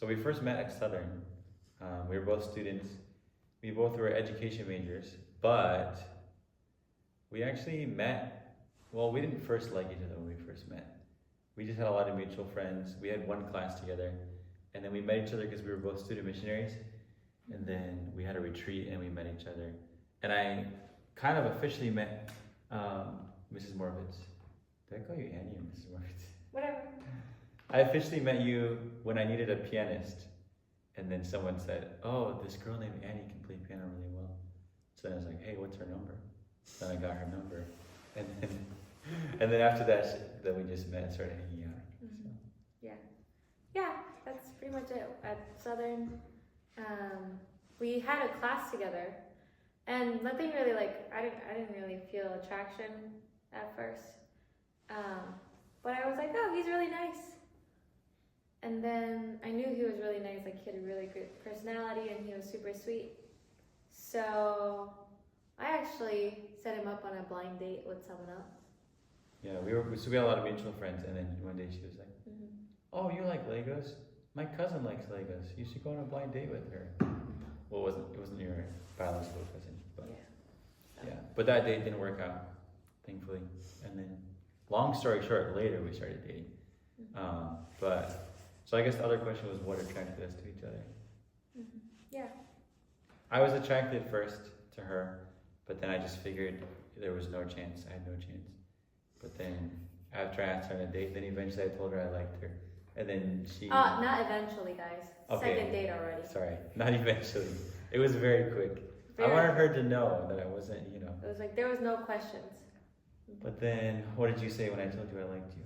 So we first met at Southern. We were both students. We both were education majors, but we actually met. Well, we didn't first like each other when we first met. We just had a lot of mutual friends. We had one class together, and then we met each other because we were both student missionaries. And then we had a retreat, and we met each other. And I kind of officially met Mrs. Moravitz. Did I call you Annie or Mrs. Moravitz? Whatever. I officially met you when I needed a pianist, and then someone said, "Oh, this girl named Annie can play piano really well." So then I was like, "Hey, what's her number?" Then I got her number, and then after that, then we just met and started hanging out. Mm-hmm. So. Yeah, that's pretty much it. At Southern, we had a class together, and nothing really I didn't really feel attraction at first, but I was like, oh, he's really nice. And then I knew he was really nice, like he had a really good personality and he was super sweet. So I actually set him up on a blind date with someone else. Yeah, we had a lot of mutual friends, and then one day she was like, "Oh, you like Legos? My cousin likes Legos. You should go on a blind date with her." Well, it wasn't your biological cousin, but yeah. But that date didn't work out, thankfully. And then, long story short, later we started dating. But so I guess the other question was what attracted us to each other. Yeah. I was attracted first to her, but then I just figured there was no chance. I had no chance. But then after I asked her on a date, then eventually I told her I liked her. And then she... not eventually, guys. Okay. Second date already. Sorry, not eventually. It was very quick. I wanted her to know that I wasn't, It was like there was no questions. But then, what did you say when I told you I liked you?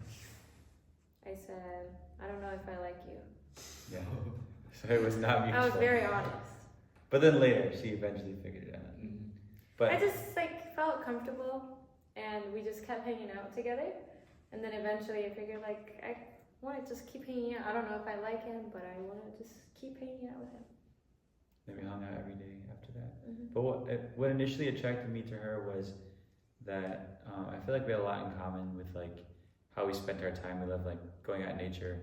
I said, I don't know if I like you. Yeah. So it was not mutual. I was very honest. But then later, she eventually figured it out. But I just felt comfortable, and we just kept hanging out together. And then eventually I figured I want to just keep hanging out. I don't know if I like him, but I want to just keep hanging out with him. Then we hung out every day after that. But what initially attracted me to her was that I feel like we had a lot in common with how we spent our time. We love going out in nature,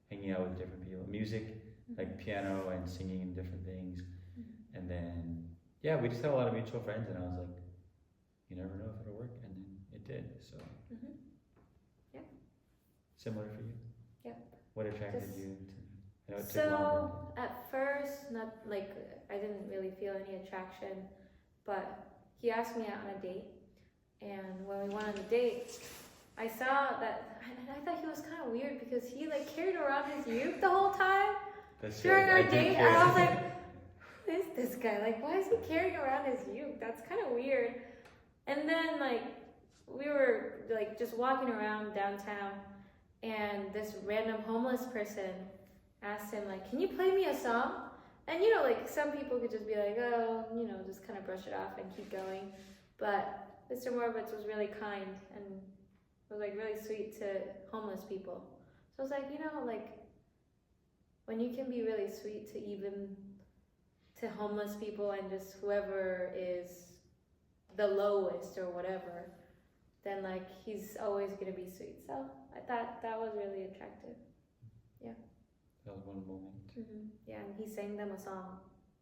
hanging out with different people, music, like piano and singing and different things. And then we just had a lot of mutual friends, and I was like, you never know if it'll work, and then it did. So yeah. Similar for you? Yeah. What attracted you to me? I know it took So longer. at first, not I didn't really feel any attraction, but he asked me out on a date, and when we went on the date, I saw that, and I thought he was kind of weird because he carried around his uke the whole time during our date, and I was like, who is this guy? Why is he carrying around his uke? That's kind of weird. And then we were just walking around downtown, and this random homeless person asked him can you play me a song? And some people could just be oh, just kind of brush it off and keep going. But Mr. Moravitz was really kind and was really sweet to homeless people. So I was when you can be really sweet to homeless people and just whoever is the lowest or whatever, then he's always gonna be sweet. So I thought that was really attractive. Yeah. That was one moment. Yeah, and he sang them a song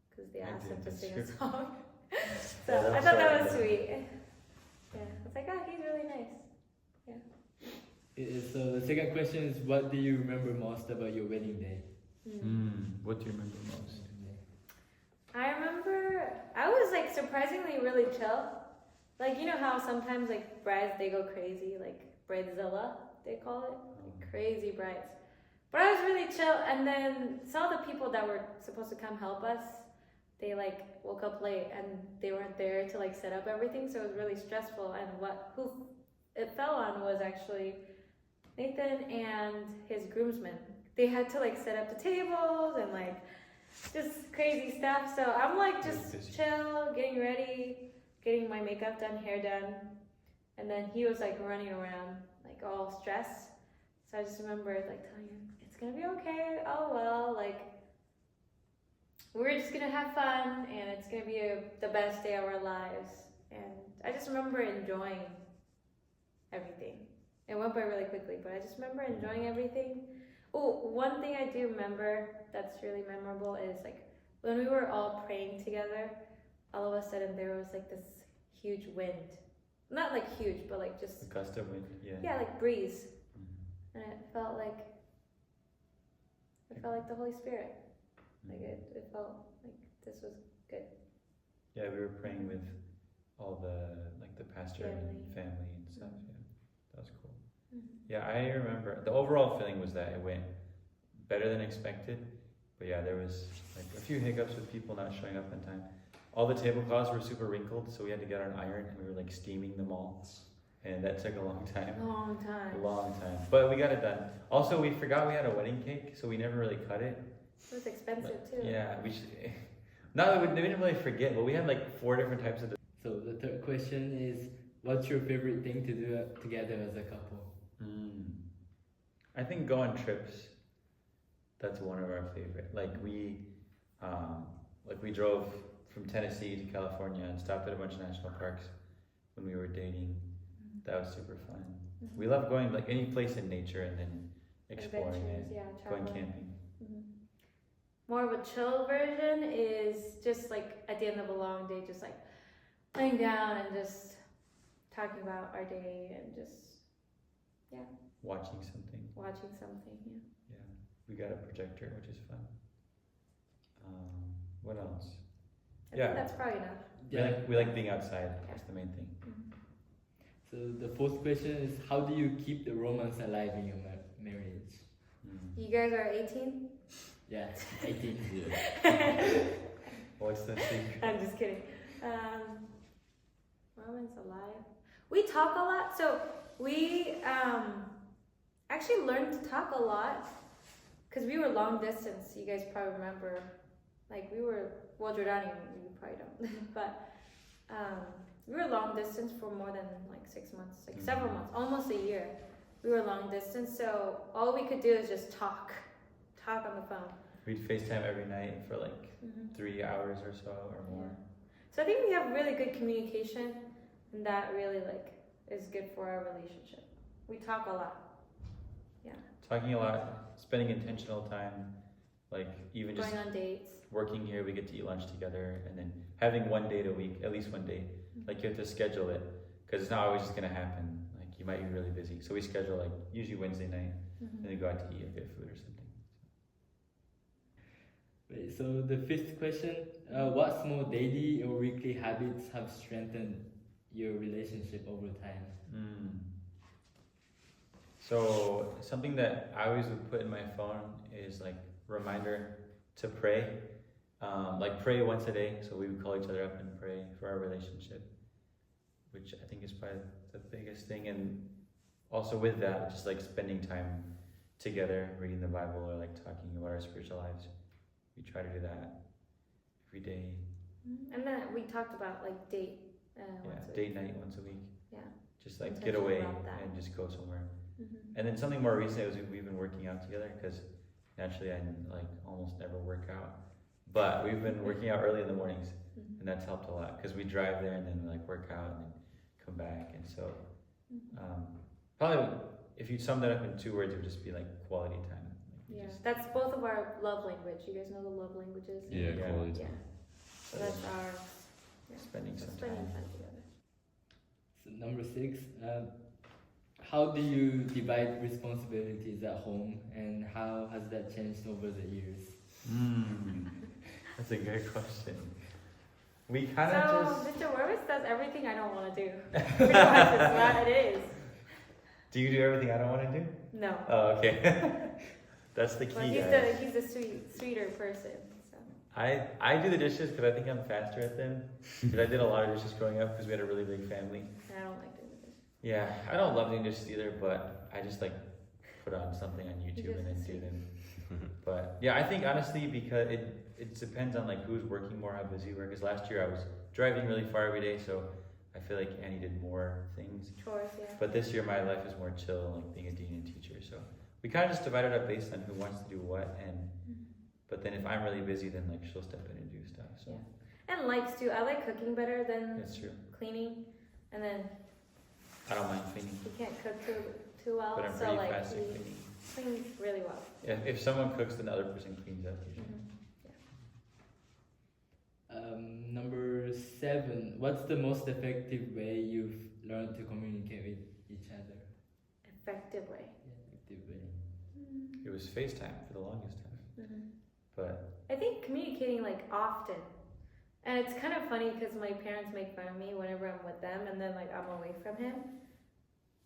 because they asked him to sing true. a song. So Yeah, I thought that was sweet. Yeah, I was like, oh, he's really nice. Yeah. So the second question is, what do you remember most about your wedding day? What do you remember most? I remember I was surprisingly really chill. You know how sometimes brides they go crazy, bridezilla they call it, crazy brides. But I was really chill, and then some of the people that were supposed to come help us, they woke up late and they weren't there to set up everything, so it was really stressful. And who it fell on was actually Nathan and his groomsmen. They had to set up the tables and just crazy stuff. So I'm just chill, getting ready, getting my makeup done, hair done, and then he was running around all stressed. So I just remember telling him, it's gonna be okay, oh well, we're just gonna have fun and it's gonna be the best day of our lives. And I just remember enjoying everything. It went by really quickly, but I just remember enjoying everything. Oh, one thing I do remember that's really memorable is like when we were all praying together, all of a sudden there was like this huge wind. Not like huge, but like just A gust of wind, yeah. yeah, like breeze. Mhm. And it felt like the Holy Spirit. Like it felt like this was good. Yeah, we were praying with all the pastor and family and stuff. Mhm. Yeah, that was cool. Mhm. Yeah, I remember the overall feeling was that it went better than expected, but yeah, there was like a few hiccups with people not showing up on time. All the tablecloths were super wrinkled, so we had to get on iron and we were like steaming them all, and that took a long time. Long time. Long time, but we got it done. Also, we forgot we had a wedding cake, so we never really cut it. It was expensive too. Yeah, we should. Not that we didn't really forget, but we had like 4 different types of. So the third question is, what's your favorite thing to do together as a couple? I think go on trips. That's one of our favorite. Like we drove from Tennessee to California and stopped at a bunch of national parks when we were dating. That was super fun. Mhm. We love going like any place in nature and then exploring Adventures, it, yeah, going traveling. camping. Mhm. More of a chill version is just like at the end of a long day, just like laying down and just talking about our day and just Watching something. watching something. Yeah. Yeah, we got a projector, which is fun. What else? I Yeah. think that's probably enough. We like being outside. That's the main thing. Mhm. So the fourth question is, how do you keep the romance alive in your marriage? You guys are 18? Yeah, 18. What's the secret? I'm just kidding. Romance alive. We talk a lot, so we actually learned to talk a lot because we were long distance. You guys probably remember, like we were Jordani, you probably don't, but we were long distance for more than like 6 months, like several months, almost a year. We were long distance, so all we could do is just talk on the phone. We'd FaceTime every night for like 3 hours or so or more. Yeah. So I think we have really good communication, and that really like is good for our relationship. We talk a lot. Yeah. Talking a lot, spending intentional time, like even just Going on dates. working here, we get to eat lunch together, and then having one date a week, at least one date. Like you have to schedule it, because it's not always just gonna happen. Like you might be really busy, so we schedule like usually Wednesday night, and then go out to eat or get food or something. Wait, so the fifth question, what small daily or weekly habits have strengthened your relationship over time? So something that I always would put in my phone is like reminder to pray. Like pray once a day, so we would call each other up and pray for our relationship, which I think is probably the biggest thing. And also with that, just like spending time together, reading the Bible or like talking about our spiritual lives. We try to do that every day. And then we talked about like date. Once a Date week. night once a week. Yeah. Just like get Intentional away about that. and just go somewhere. Mm-hmm. And then something more recent was we've been working out together, because naturally I like almost never work out, but we've been working out early in the mornings, and that's helped a lot because we drive there and then we like work out and then come back. And so probably if you sum that up in 2 words, it would just be like quality time. Like Yeah, just- that's both of our love language. You guys know the love languages? Yeah, Yeah. quality Yeah. time. So that's our spending some spending time. time together. So number 6, how do you divide responsibilities at home, and how has that changed over the years? That's a good question. We kind of So just. Mr. Werwitz does everything I don't want to do. Pretty much is what it is. Do you do everything I don't want to do? No. Oh, okay. That's the But key, he's guys. the sweeter person. So. I do the dishes because I think I'm faster at them. Because I did a lot of dishes growing up because we had a really big family. And I don't like doing this. Yeah, I don't love doing dishes either, but I just like put on something on YouTube and then just do them. But yeah, I think honestly because it depends on like who's working more, how busy we were. Because last year I was driving really far every day, so I feel like Annie did more things. Chores, yeah. But this year my life is more chill, like being a dean and teacher. So we kind of just divided up based on who wants to do what, and but then if I'm really busy, then like she'll step in and do stuff. So And likes too. I like cooking better than that's true. cleaning. And then I don't mind cleaning, he can't cook too well. but I'm so pretty like fast at he, cleaning. cleans really well. If someone cooks, then the other person cleans up usually. Number 7. What's the most effective way you've learned to communicate with each other? Effective way. Effective way. It was FaceTime for the longest time. But I think communicating like often. And it's kind of funny because my parents make fun of me whenever I'm with them and then like I'm away from him.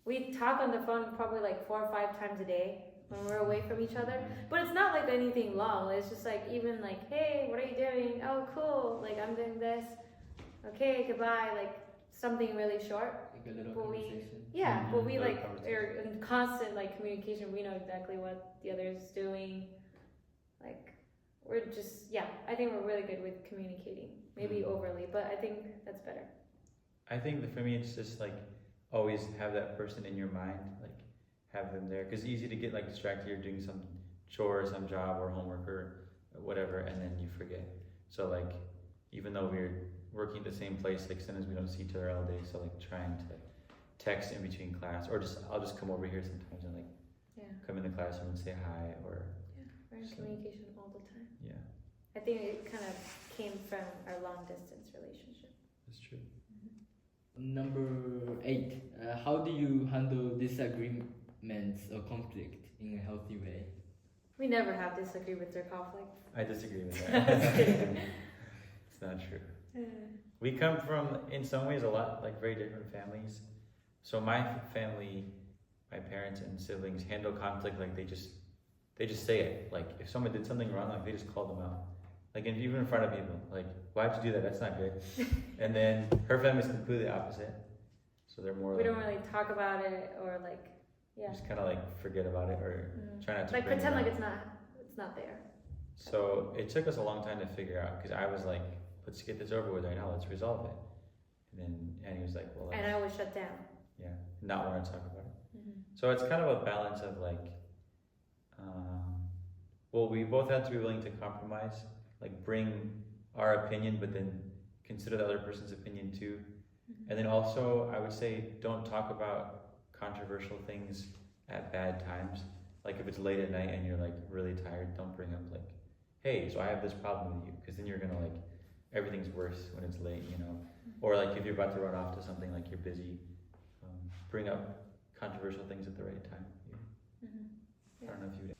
We talk on the phone probably like 4 or 5 times a day when we're away from each other. But it's not like anything long. It's just like even like, hey, what are you doing? Oh, cool. Like I'm doing this. Okay, goodbye. Like something really short. Like a little But conversation. But we Little like conversation. are in constant like communication. We know exactly what the other is doing. Like we're just I think we're really good with communicating. Maybe overly, but I think that's better. I think that for me, it's just like always have that person in your mind, like have them there, because it's easy to get like distracted. You're doing some chore, some job or homework or whatever, and then you forget. So like, even though we're working at the same place, like sometimes we don't see each other all day. So like trying to text in between class, or I'll just come over here sometimes and like come in the classroom and say hi, or we're in communication all the time. Yeah, I think it kind of came from our long distance relationship. that's true. Number 8. How do you handle disagreements or conflict in a healthy way? We never have disagreements or conflicts. I disagree with that. It's not true. We come from, in some ways, a lot like very different families. So my family, my parents and siblings handle conflict like they just say it. Like if someone did something wrong, like they just call them out. Like even in front of people, like why'd you do that? That's not good. And then her family's completely opposite. So they're more. We don't really talk about it or like just kind of like forget about it or try not to. Like bring pretend it like up. it's not there. So it took us a long time to figure out because I was like, let's get this over with right now. Let's resolve it. And then Annie was like, well. And I was shut down. Yeah, not want to talk about it. So it's kind of a balance of like, well, we both have to be willing to compromise, like bring our opinion, but then consider the other person's opinion too. And then also, I would say, don't talk about controversial things at bad times. Like if it's late at night and you're like really tired, don't bring up like, hey, so I have this problem with you, because then you're gonna like, everything's worse when it's late, you know. Or like if you're about to run off to something, like you're busy, bring up controversial things at the right time. I don't know if you would.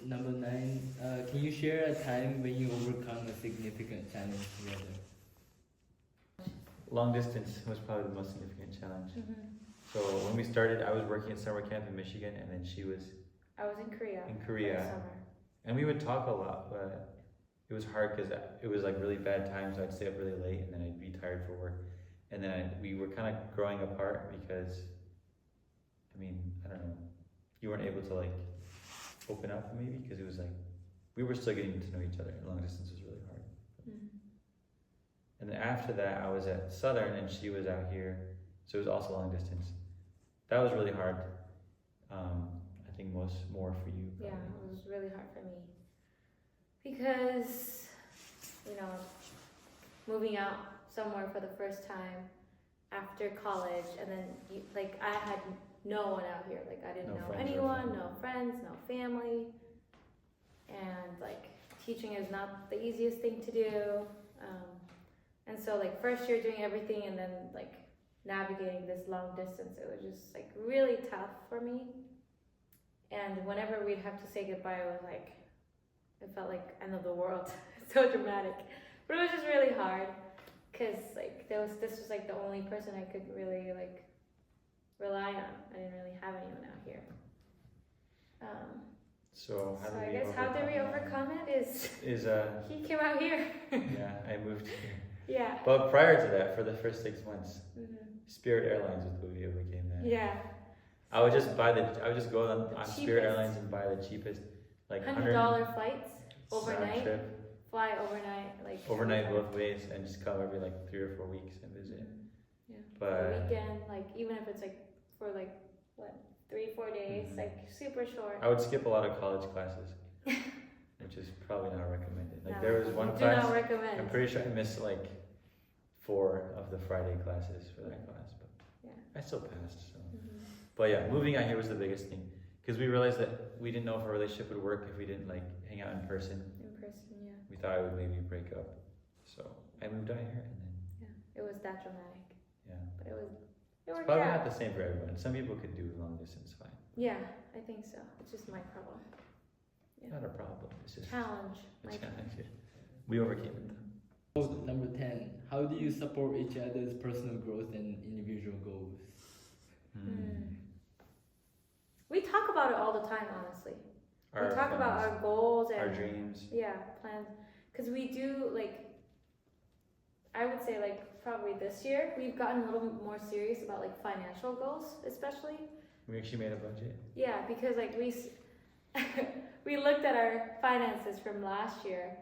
Number 9. Can you share a time when you overcome a significant challenge together? Long distance was probably the most significant challenge. So when we started, I was working at summer camp in Michigan, and then she was I was in Korea. in For Korea. the summer. And we would talk a lot, but it was hard because it was like really bad times. I'd stay up really late, and then I'd be tired for work. And then we were kind of growing apart because, I mean, I don't know, you weren't able to like open up maybe because it was like, we were still getting to know each other. Long distance was really hard. And then after that, I was at Southern and she was out here. So it was also long distance. That was really hard. I think more for you. Yeah, probably. it was really hard for me. Because, moving out somewhere for the first time after college, and then I had no one out here. Like I didn't No know friends or anyone, family. no friends, no family. And like teaching is not the easiest thing to do. And so like first year doing everything and then like navigating this long distance, it was just like really tough for me. And whenever we'd have to say goodbye, it was like, it felt like end of the world. So dramatic. But it was just really hard because like this was like the only person I could really like rely on. I didn't really have anyone out here. So how I guess how did we overcome it is he came out here. Yeah, I moved here. Yeah. But prior to that, for the first 6 months, Spirit Airlines was the way we overcame that. Yeah. I would just go on Spirit cheapest. Airlines and buy the cheapest, like $100 flights round overnight. trip, Fly overnight, like overnight every time. both ways, and just come every like 3 or 4 weeks and visit. Yeah. But For a weekend, like even if it's like for like what 3-4 days, like super short. I would skip a lot of college classes, which is probably not recommended. Like No, there was one do not class, recommend. I'm pretty sure I missed like 4 of the Friday classes for that class, but Yeah. I still passed. So. But yeah, moving out here was the biggest thing. because we realized that we didn't know if our relationship would work if we didn't like hang out in person. In person, yeah. We thought it would maybe break up. So I moved out here and then Yeah, it was that dramatic, yeah. but it It's worked probably out. not the same for everyone. Some people could do long distance fine. Yeah, I think so. It's just my problem. Yeah. Not a problem. It's just Challenge. a My challenge. Yeah. We overcame it though. Number 10. How do you support each other's personal growth and individual goals? We talk about it all the time, honestly. Our we talk about plans, our goals and our dreams. yeah, plans. Because we do like, I would say like probably this year we've gotten a little bit more serious about like financial goals, especially. We actually made a budget. Yeah, because like we looked at our finances from last year,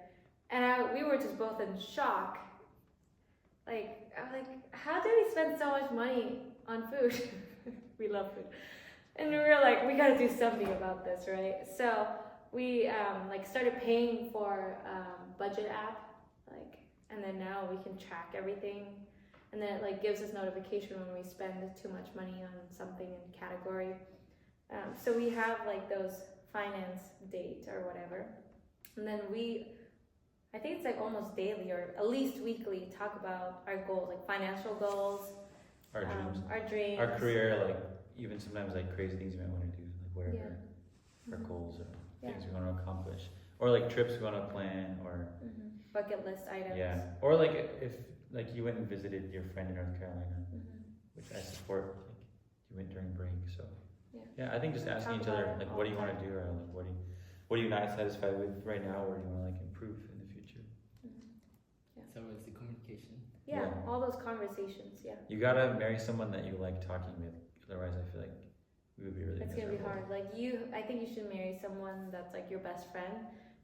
and we were just both in shock. Like I was like, how did we spend so much money on food? We love food, and we were like, we got to do something about this, right? So we like started paying for budget app, like, and then now we can track everything, and then it like gives us notification when we spend too much money on something in category. So we have like those finance date or whatever, and then I think it's like almost daily or at least weekly talk about our goals, like financial goals, Our dreams. our Our career, like even sometimes like crazy things we might want to do, like whatever Yeah. our goals or Yeah. things we want to accomplish, or like trips we want to plan, or Bucket list items. yeah, or like if like you went and visited your friend in North Carolina, which I support. Like you went during break, so yeah. I think just We asking talk each other about it like, all what do you the want to do, or like what are you not satisfied with right now, or do you want to like improve in the future? So it's the communication. Yeah, Yeah. all those conversations. Yeah, You gotta marry someone that you like talking with, otherwise I feel like we would be really it's gonna be miserable. hard. Like I think you should marry someone that's like your best friend,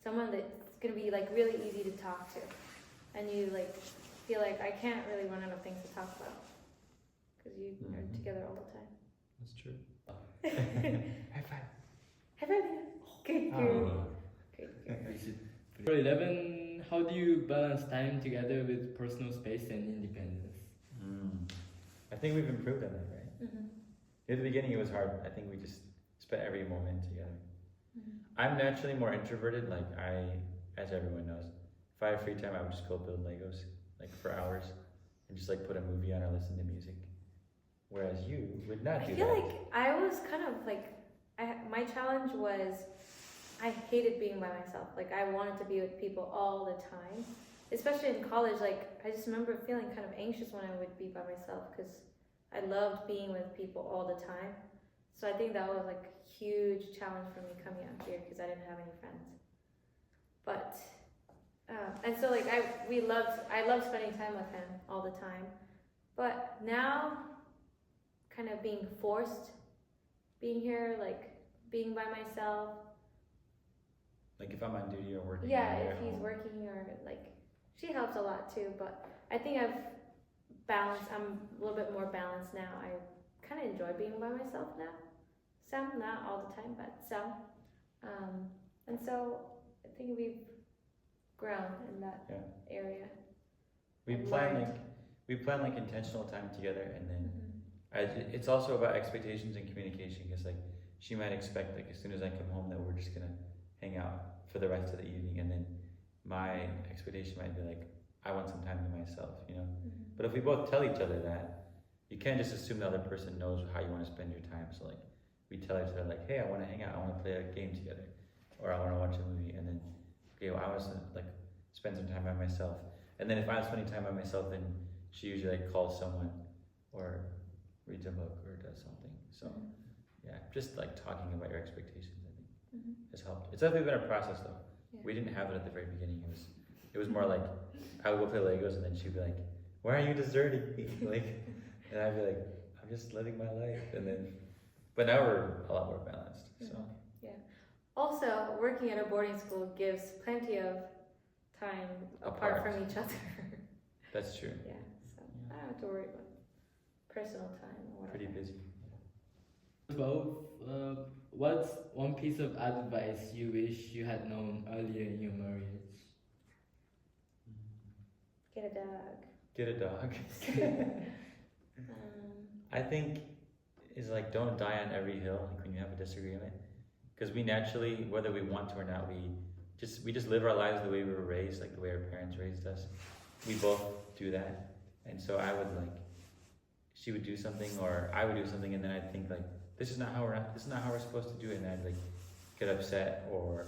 someone that's gonna be like really easy to talk to, and you like feel like I can't really run out of things to talk about because you are Mhm. together all the time. That's true. High five. Have I been? Good girl. Good girl. We should. For 11, how do you balance time together with personal space and independence? I think we've improved on that, right? At the beginning it was hard. I think we just spent every moment together. I'm naturally more introverted. Like as everyone knows, if I have free time, I would just go build Legos like for hours and just like put a movie on or listen to music. Whereas you would not I do feel that. like I was kind of like, my challenge was I hated being by myself. Like I wanted to be with people all the time, especially in college. Like I just remember feeling kind of anxious when I would be by myself because I loved being with people all the time. So I think that was like a huge challenge for me coming out here because I didn't have any friends. But and so like I loved spending time with him all the time. But now, kind of being forced, being here, like being by myself. Like if I'm on duty or working. Yeah, or if at he's home. working or like, she helps a lot too. But I think I'm a little bit more balanced now. I kind of enjoy being by myself now. Some, not all the time, but some. And so I think we've grown in that area. We and plan learned. like intentional time together, and then it's also about expectations and communication. Because like she might expect like as soon as I come home that we're just gonna hang out for the rest of the evening, and then my expectation might be like I want some time to myself, you know. But if we both tell each other that, you can't just assume the other person knows how you want to spend your time. So like we tell each other like, hey, I want to hang out, I want to play a game together, or I want to watch a movie, and then okay, well, I want to like spend some time by myself. And then if I'm spending time by myself, then she usually like calls someone or reads a book or does something. So yeah, just like talking about your expectations, I think has helped. It's definitely been a process though. Yeah. We didn't have it at the very beginning. It was more like I would go play Legos and then she'd be like, "Why are you deserting me?" Like, and I'd be like, "I'm just living my life." And then, but now we're a lot more balanced. So Also, working at a boarding school gives plenty of time apart from each other. that's true. Yeah, so I don't have to worry about personal time or whatever. Pretty busy. 12, what's one piece of advice you wish you had known earlier in your marriage? Get a dog. Get a dog. Um, I think is like don't die on every hill like when you have a disagreement, because we naturally, whether we want to or not, we just live our lives the way we were raised, like the way our parents raised us. We both do that, and so I would like, she would do something or I would do something, and then I'd think like this is not how we're supposed to do it, and I'd like get upset, or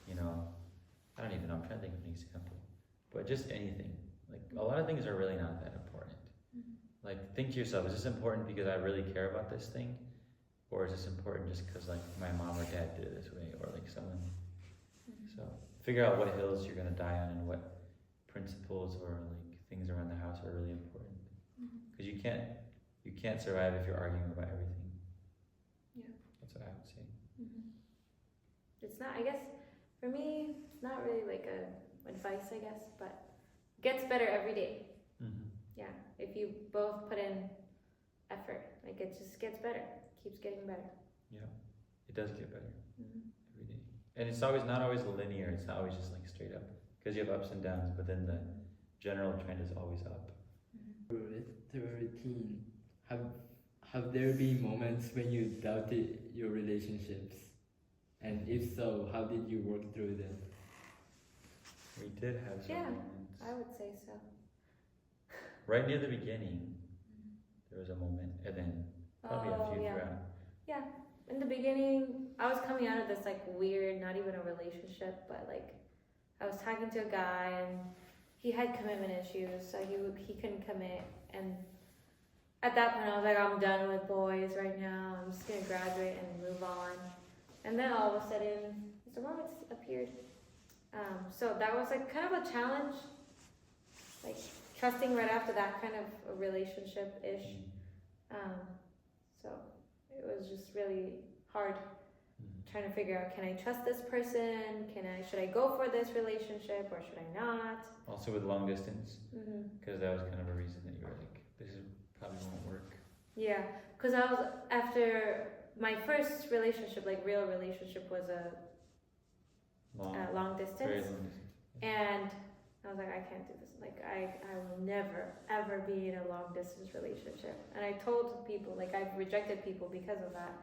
you know, I don't even know. I'm trying to think of an example, but just anything. Like a lot of things are really not that important. Like think to yourself, is this important because I really care about this thing, or is this important just because like my mom or dad did it this way, or like someone. So figure out what hills you're gonna die on and what principles or like things around the house are really important, because you can't survive if you're arguing about everything. Yeah. That's what I would say. It's not, I guess, for me, it's not really like a advice, I guess, but it gets better every day. Yeah, if you both put in effort, like it just gets better, keeps getting better. Yeah, it does get better every day, and it's always not always linear. It's not always just like straight up, because you have ups and downs, but then the general trend is always up. The routine. Have there been moments when you doubted your relationships? And if so, how did you work through them? We did have some moments. I would say so. Right near the beginning, there was a moment, and then probably a few throughout. Yeah, in the beginning, I was coming out of this like weird, not even a relationship, but like I was talking to a guy and he had commitment issues, so he couldn't commit. And at that point, I was like, I'm done with boys right now. I'm just gonna graduate and move on. And then all of a sudden, Mr. Roberts appeared. So that was like kind of a challenge, like trusting right after that kind of a relationship-ish. So it was just really hard trying to figure out, can I trust this person? Should I go for this relationship or should I not? Also with long distance, because that was kind of a reason that you were like, this is probably won't work. Yeah, because I was, after my first relationship, like real relationship, was a long distance. Very long distance. And I was like, I can't do this. Like, I will never, ever be in a long distance relationship. And I told people, like, I've rejected people because of that.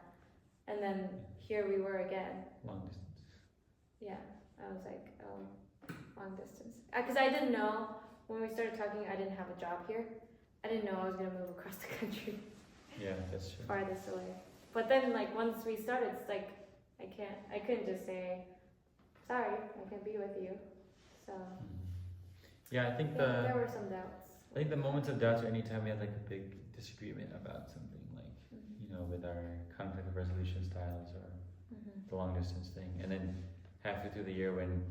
And then here we were again. Long distance. Yeah, I was like, oh, long distance. Because I didn't know, when we started talking, I didn't have a job here. I didn't know I was going to move across the country. Yeah, that's true. Farthest away. But then, like, once we started, it's like, I couldn't just say, sorry, I can't be with you. So. Yeah, I think there were some doubts. I think the moments of doubts are anytime we had like a big disagreement about something, like you know, with our conflict resolution styles or the long distance thing, and then halfway through the year when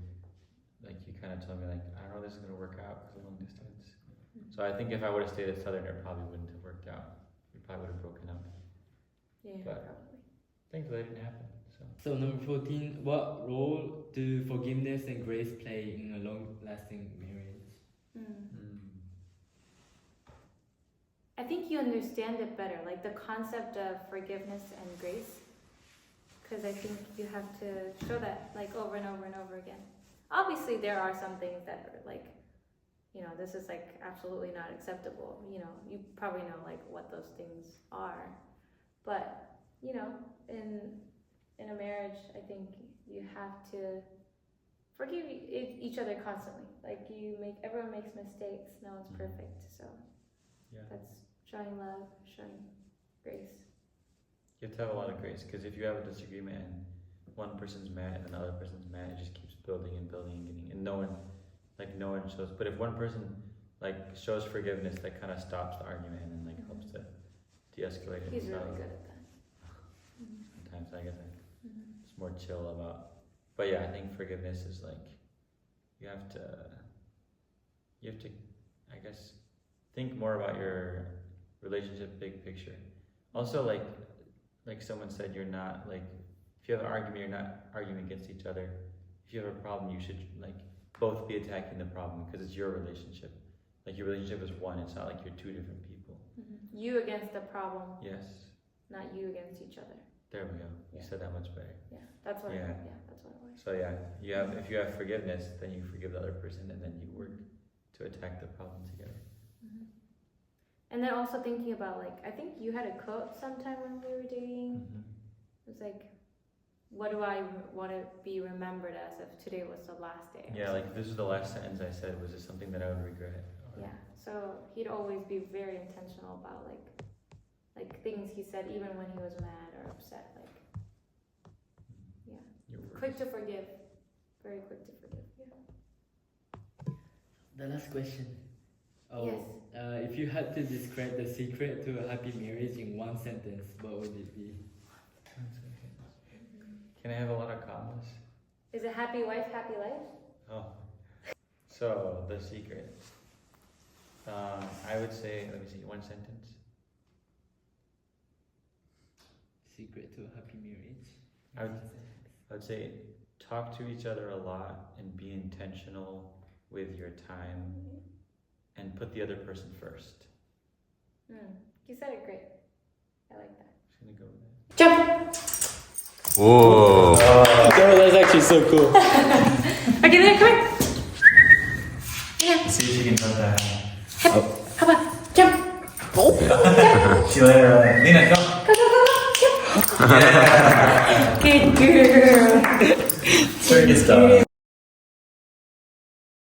like you kind of told me like, I don't know, this is gonna work out because of long distance. So I think if I would have stayed at Southern, it probably wouldn't have worked out. We probably would have broken up. Yeah, but probably. Thankfully, it didn't happen. So number 14, what role do forgiveness and grace play in a long-lasting marriage? I think you understand it better, like the concept of forgiveness and grace, because I think you have to show that like over and over and over again. Obviously, there are some things that are like, you know, this is like absolutely not acceptable. You know, you probably know like what those things are, but you know, in a marriage, I think you have to forgive each other constantly. Like everyone makes mistakes. No one's perfect. So that's showing love, showing grace. You have to have a lot of grace, because if you have a disagreement and one person's mad and the other person's mad, it just keeps building and building and getting, and no one shows. But if one person like shows forgiveness, that kind of stops the argument and like helps to de-escalate it. He's really good at that. Sometimes I guess it's more chill about. But yeah, I think forgiveness is like you have to I guess think more about your relationship big picture. Also like someone said, you're not like, if you have an argument, you're not arguing against each other. If you have a problem, you should like both be attacking the problem, because it's your relationship. Like your relationship is one. It's not like you're two different people. You against the problem. Yes. Not you against each other. There we go. You said that much better. Yeah, that's what. Yeah, that's what it was. So yeah, if you have forgiveness, then you forgive the other person, and then you work to attack the problem together. And then also thinking about like, I think you had a quote sometime when we were dating. Mhm. It was like, what do I want to be remembered as if today was the last day? or Yeah, like if something. this was the last sentence I said, was it something that I would regret? Or- Yeah. So he'd always be very intentional about like things he said even when he was mad or upset. Like Your words. quick to forgive. Very quick to forgive. Yeah. The last question. Yes. If you had to describe the secret to a happy marriage in one sentence, what would it be? Can I have a lot of commas? Is it happy wife, happy life? Oh. So, the secret. I would say, let me see, one sentence. Secret to a happy marriage. I would say, talk to each other a lot and be intentional with your time and put the other person first. You said it great. I like that. Just gonna go with that. Jump! Whoa. That's actually so cool. Okay, then come here. Yeah. See if you can hold that. Come on. Jump. See you later. Lena, go. Go, go, go, go. Jump. Good girl. Circus dog.